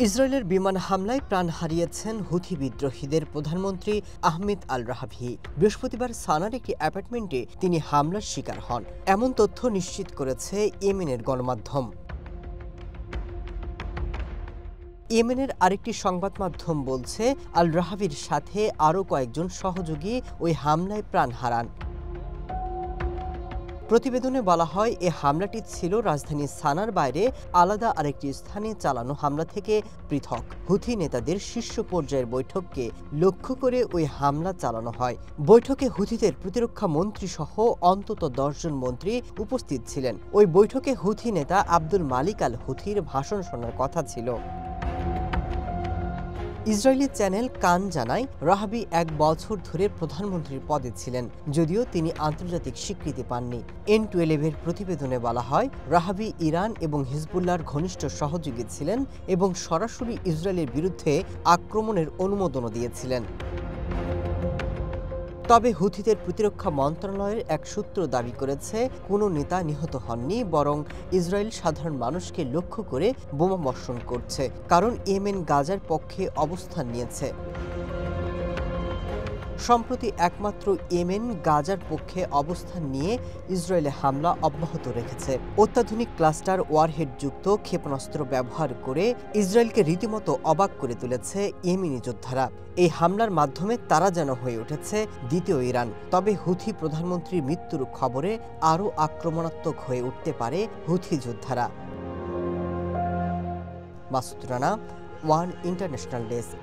ইসরায়েলের বিমান হামলায় প্রাণ হারিয়েছেন হুথি বিদ্রোহীদের প্রধানমন্ত্রী আহমেদ আল রাহাভি। বৃহস্পতিবার সানার একটি অ্যাপার্টমেন্টে তিনি হামলার শিকার হন, এমন তথ্য নিশ্চিত করেছে ইয়েমেনের গণমাধ্যম। ইয়েমেনের আরেকটি সংবাদ মাধ্যম বলছে, আল রাহাভির সাথে আরও কয়েকজন সহযোগী ওই হামলায় প্রাণ হারান। প্রতিবেদনে বলা হয়, এ হামলাটি ছিল রাজধানী সানার বাইরে আলাদা আরেকটি স্থানে চালানো হামলা থেকে পৃথক। হুথি নেতাদের শীর্ষ পর্যায়ের বৈঠককে লক্ষ্য করে ওই হামলা চালানো হয়। বৈঠকে হুথিদের প্রতিরক্ষা মন্ত্রী সহ অন্তত 10 জন মন্ত্রী উপস্থিত ছিলেন। ওই বৈঠকে হুথি নেতা আব্দুল মালিক আল হুথির ভাষণ শোনার কথা ছিল। ইসরায়েলি চ্যানেল কান জানায়, রাহাবি 1 বছর ধরে প্রধানমন্ত্রীর পদে ছিলেন, যদিও তিনি আন্তর্জাতিক স্বীকৃতি পাননি। N12-এর প্রতিবেদনে বলা হয়, রাহাবি ইরান এবং হিজবুল্লাহর ঘনিষ্ঠ সহযোগী ছিলেন এবং সরাসরি ইসরায়েলের বিরুদ্ধে আক্রমণের অনুমোদনও দিয়েছিলেন। তবে হুথিদের প্রতিরক্ষা মন্ত্রণালয়ের এক সূত্র দাবি করেছে, কোনো নেতা নিহত হননি, বরং ইসরায়েল সাধারণ মানুষকে লক্ষ্য করে বোমা বর্ষণ করছে, কারণ ইয়েমেন গাজার পক্ষে অবস্থান নিয়েছে। সম্প্রতি একমাত্র ইয়েমেন গাজার পক্ষে অবস্থান নিয়ে ইসরায়েলে হামলা অব্যাহত রেখেছে। অত্যাধুনিক ক্লাস্টার ওয়ারহেডযুক্ত ক্ষেপণাস্ত্র ব্যবহার করে ইসরায়েলকে রীতিমতো অবাক করে তুলেছে ইয়েমেনি যোদ্ধারা। এই হামলার মাধ্যমে তারা যেন হয়ে উঠেছে দ্বিতীয় ইরান। তবে হুথি প্রধানমন্ত্রীর মৃত্যুর খবরে আরও আক্রমণাত্মক হয়ে উঠতে পারে হুথি যোদ্ধারা। Masud Rana, one international desk.